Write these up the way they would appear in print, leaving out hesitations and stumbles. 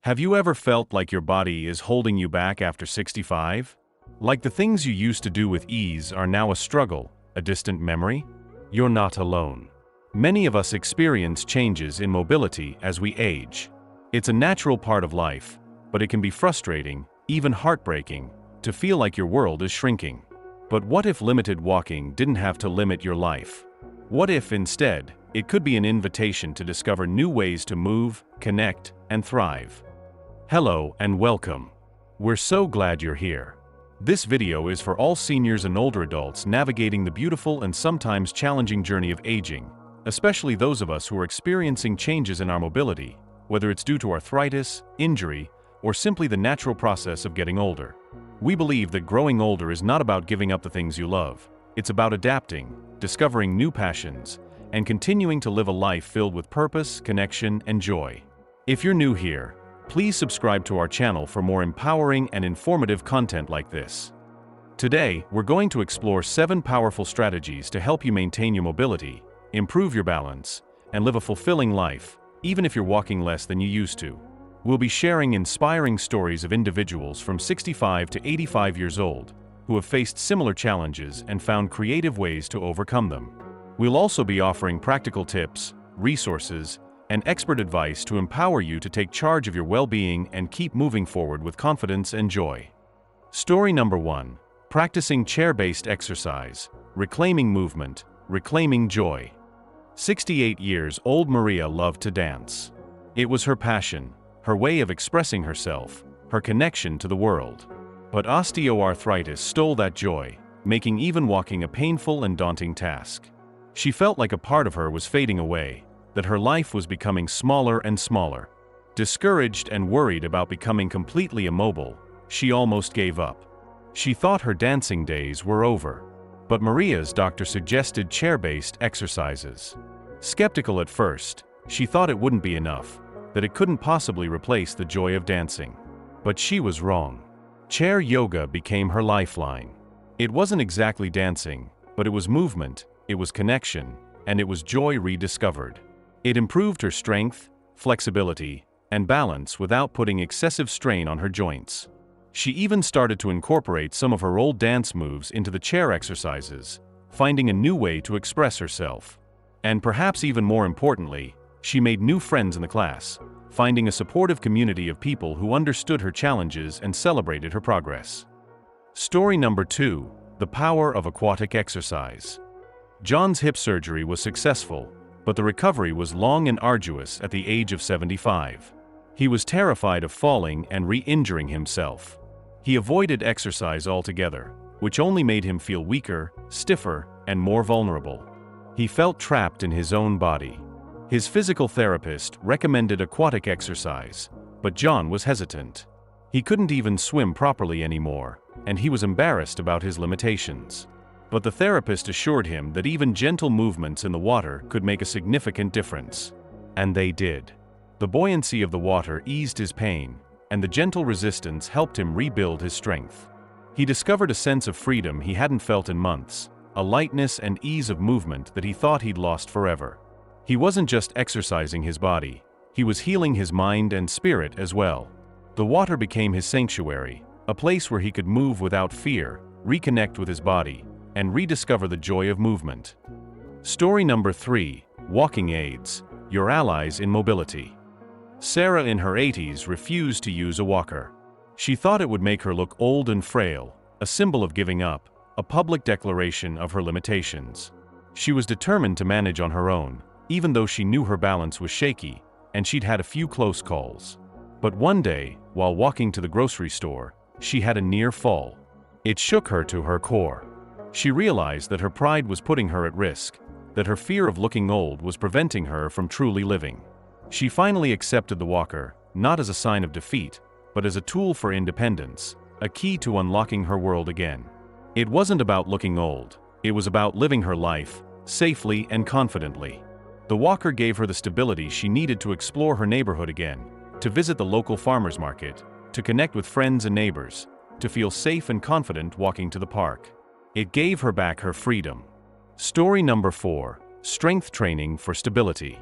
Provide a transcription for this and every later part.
Have you ever felt like your body is holding you back after 65? Like the things you used to do with ease are now a struggle, a distant memory? You're not alone. Many of us experience changes in mobility as we age. It's a natural part of life, but it can be frustrating, even heartbreaking, to feel like your world is shrinking. But what if limited walking didn't have to limit your life? What if, instead, it could be an invitation to discover new ways to move, connect, and thrive? Hello and welcome. We're so glad you're here. This video is for all seniors and older adults navigating the beautiful and sometimes challenging journey of aging, especially those of us who are experiencing changes in our mobility, whether it's due to arthritis, injury, or simply the natural process of getting older. We believe that growing older is not about giving up the things you love. It's about adapting, discovering new passions, and continuing to live a life filled with purpose, connection, and joy. If you're new here, please subscribe to our channel for more empowering and informative content like this. Today, we're going to explore 7 powerful strategies to help you maintain your mobility, improve your balance, and live a fulfilling life, even if you're walking less than you used to. We'll be sharing inspiring stories of individuals from 65 to 85 years old who have faced similar challenges and found creative ways to overcome them. We'll also be offering practical tips, resources, and expert advice to empower you to take charge of your well-being and keep moving forward with confidence and joy. Story number 1. Practicing chair-based exercise, reclaiming movement, reclaiming joy. 68 years old Maria loved to dance. It was her passion, her way of expressing herself, her connection to the world. But osteoarthritis stole that joy, making even walking a painful and daunting task. She felt like a part of her was fading away, that her life was becoming smaller and smaller. Discouraged and worried about becoming completely immobile, she almost gave up. She thought her dancing days were over. But Maria's doctor suggested chair-based exercises. Skeptical at first, she thought it wouldn't be enough, that it couldn't possibly replace the joy of dancing. But she was wrong. Chair yoga became her lifeline. It wasn't exactly dancing, but it was movement, it was connection, and it was joy rediscovered. It improved her strength, flexibility, and balance without putting excessive strain on her joints. She even started to incorporate some of her old dance moves into the chair exercises, finding a new way to express herself. And perhaps even more importantly, she made new friends in the class, finding a supportive community of people who understood her challenges and celebrated her progress. Story number 2. The power of aquatic exercise. John's hip surgery was successful, but the recovery was long and arduous at the age of 75. He was terrified of falling and re-injuring himself. He avoided exercise altogether, which only made him feel weaker, stiffer, and more vulnerable. He felt trapped in his own body. His physical therapist recommended aquatic exercise, but John was hesitant. He couldn't even swim properly anymore, and he was embarrassed about his limitations. But the therapist assured him that even gentle movements in the water could make a significant difference. And they did. The buoyancy of the water eased his pain, and the gentle resistance helped him rebuild his strength. He discovered a sense of freedom he hadn't felt in months, a lightness and ease of movement that he thought he'd lost forever. He wasn't just exercising his body, he was healing his mind and spirit as well. The water became his sanctuary, a place where he could move without fear, reconnect with his body, and rediscover the joy of movement. Story number 3. Walking aids, your allies in mobility. Sarah in her 80s refused to use a walker. She thought it would make her look old and frail, a symbol of giving up, a public declaration of her limitations. She was determined to manage on her own, even though she knew her balance was shaky, and she'd had a few close calls. But one day, while walking to the grocery store, she had a near fall. It shook her to her core. She realized that her pride was putting her at risk, that her fear of looking old was preventing her from truly living. She finally accepted the walker, not as a sign of defeat, but as a tool for independence, a key to unlocking her world again. It wasn't about looking old, it was about living her life, safely and confidently. The walker gave her the stability she needed to explore her neighborhood again, to visit the local farmer's market, to connect with friends and neighbors, to feel safe and confident walking to the park. It gave her back her freedom. Story number 4. Strength training for stability.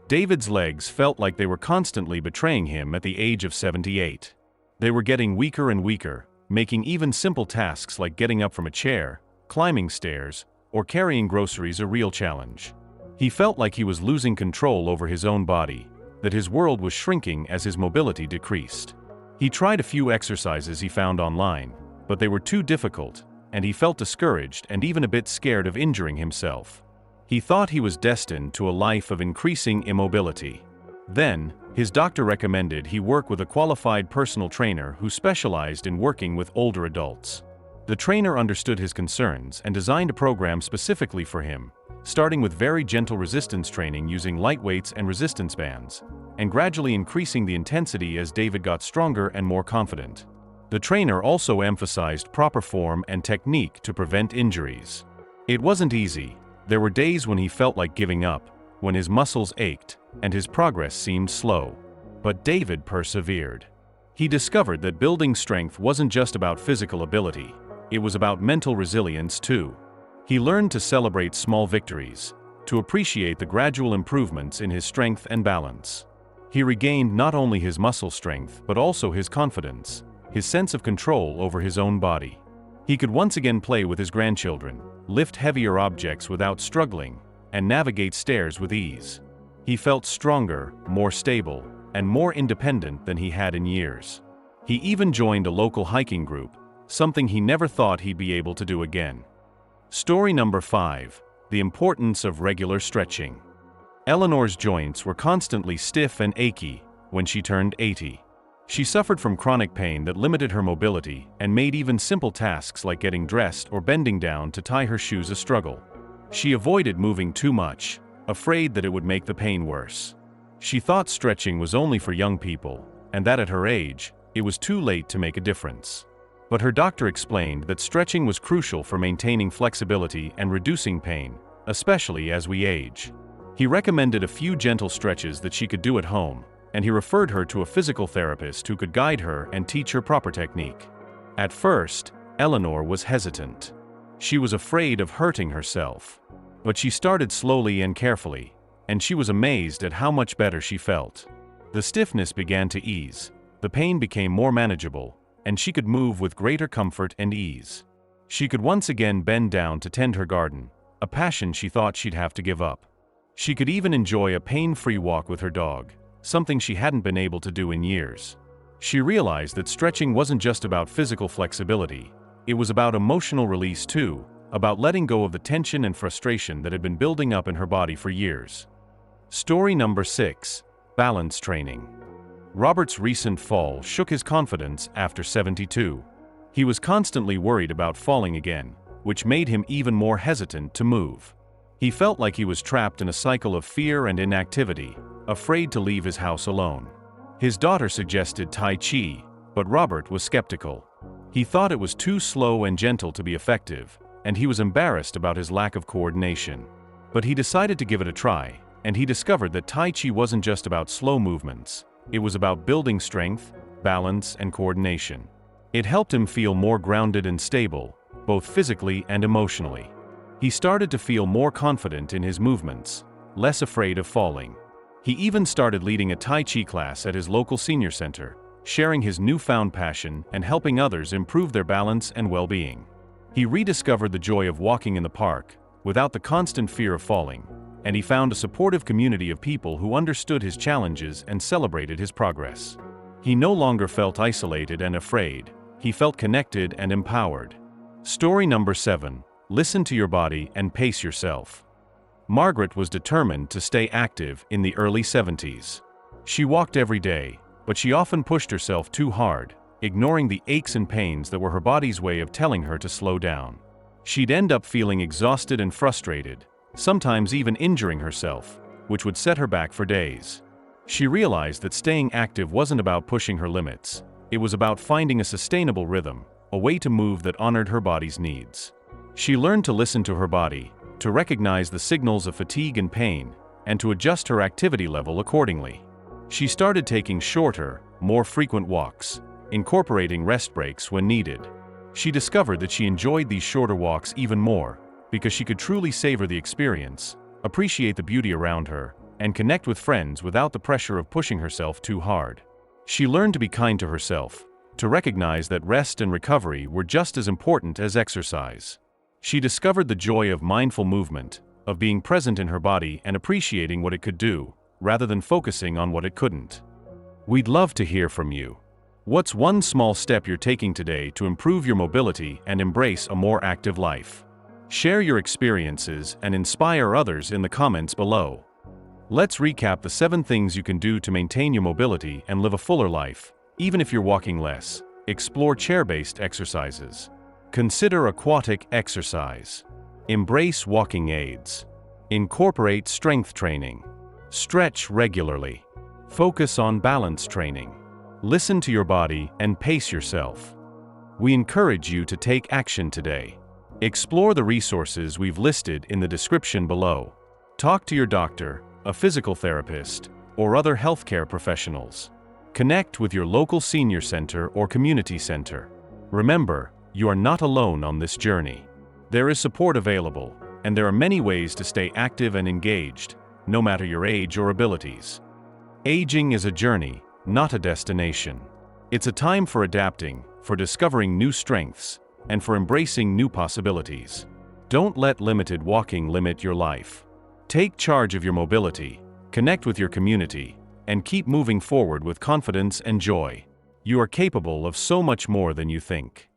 David's legs felt like they were constantly betraying him at the age of 78. They were getting weaker and weaker, making even simple tasks like getting up from a chair, climbing stairs, or carrying groceries a real challenge. He felt like he was losing control over his own body, that his world was shrinking as his mobility decreased. He tried a few exercises he found online, but they were too difficult, and he felt discouraged and even a bit scared of injuring himself. He thought he was destined to a life of increasing immobility. Then, his doctor recommended he work with a qualified personal trainer who specialized in working with older adults. The trainer understood his concerns and designed a program specifically for him, starting with very gentle resistance training using light weights and resistance bands, and gradually increasing the intensity as David got stronger and more confident. The trainer also emphasized proper form and technique to prevent injuries. It wasn't easy. There were days when he felt like giving up, when his muscles ached, and his progress seemed slow. But David persevered. He discovered that building strength wasn't just about physical ability, it was about mental resilience too. He learned to celebrate small victories, to appreciate the gradual improvements in his strength and balance. He regained not only his muscle strength but also his confidence, his sense of control over his own body. He could once again play with his grandchildren, lift heavier objects without struggling, and navigate stairs with ease. He felt stronger, more stable, and more independent than he had in years. He even joined a local hiking group, something he never thought he'd be able to do again. Story number 5. The importance of regular stretching. Eleanor's joints were constantly stiff and achy when she turned 80. She suffered from chronic pain that limited her mobility and made even simple tasks like getting dressed or bending down to tie her shoes a struggle. She avoided moving too much, afraid that it would make the pain worse. She thought stretching was only for young people, and that at her age, it was too late to make a difference. But her doctor explained that stretching was crucial for maintaining flexibility and reducing pain, especially as we age. He recommended a few gentle stretches that she could do at home, and he referred her to a physical therapist who could guide her and teach her proper technique. At first, Eleanor was hesitant. She was afraid of hurting herself. But she started slowly and carefully, and she was amazed at how much better she felt. The stiffness began to ease, the pain became more manageable, and she could move with greater comfort and ease. She could once again bend down to tend her garden, a passion she thought she'd have to give up. She could even enjoy a pain-free walk with her dog, something she hadn't been able to do in years. She realized that stretching wasn't just about physical flexibility, it was about emotional release too, about letting go of the tension and frustration that had been building up in her body for years. Story number 6. Balance training. Robert's recent fall shook his confidence after 72. He was constantly worried about falling again, which made him even more hesitant to move. He felt like he was trapped in a cycle of fear and inactivity, afraid to leave his house alone. His daughter suggested Tai Chi, but Robert was skeptical. He thought it was too slow and gentle to be effective, and he was embarrassed about his lack of coordination. But he decided to give it a try, and he discovered that Tai Chi wasn't just about slow movements, it was about building strength, balance, and coordination. It helped him feel more grounded and stable, both physically and emotionally. He started to feel more confident in his movements, less afraid of falling. He even started leading a Tai Chi class at his local senior center, sharing his newfound passion and helping others improve their balance and well-being. He rediscovered the joy of walking in the park, without the constant fear of falling, and he found a supportive community of people who understood his challenges and celebrated his progress. He no longer felt isolated and afraid, he felt connected and empowered. Story number 7. Listen to your body and pace yourself. Margaret was determined to stay active in the early 70s. She walked every day, but she often pushed herself too hard, ignoring the aches and pains that were her body's way of telling her to slow down. She'd end up feeling exhausted and frustrated, sometimes even injuring herself, which would set her back for days. She realized that staying active wasn't about pushing her limits, it was about finding a sustainable rhythm, a way to move that honored her body's needs. She learned to listen to her body, to recognize the signals of fatigue and pain, and to adjust her activity level accordingly. She started taking shorter, more frequent walks, incorporating rest breaks when needed. She discovered that she enjoyed these shorter walks even more, because she could truly savor the experience, appreciate the beauty around her, and connect with friends without the pressure of pushing herself too hard. She learned to be kind to herself, to recognize that rest and recovery were just as important as exercise. She discovered the joy of mindful movement, of being present in her body and appreciating what it could do, rather than focusing on what it couldn't. We'd love to hear from you. What's one small step you're taking today to improve your mobility and embrace a more active life? Share your experiences and inspire others in the comments below. Let's recap the 7 things you can do to maintain your mobility and live a fuller life, even if you're walking less. Explore chair-based exercises. Consider aquatic exercise. Embrace walking aids. Incorporate strength training. Stretch regularly. Focus on balance training. Listen to your body and pace yourself. We encourage you to take action today. Explore the resources we've listed in the description below. Talk to your doctor, a physical therapist, or other healthcare professionals. Connect with your local senior center or community center. Remember, you are not alone on this journey. There is support available, and there are many ways to stay active and engaged, no matter your age or abilities. Aging is a journey, not a destination. It's a time for adapting, for discovering new strengths, and for embracing new possibilities. Don't let limited walking limit your life. Take charge of your mobility, connect with your community, and keep moving forward with confidence and joy. You are capable of so much more than you think.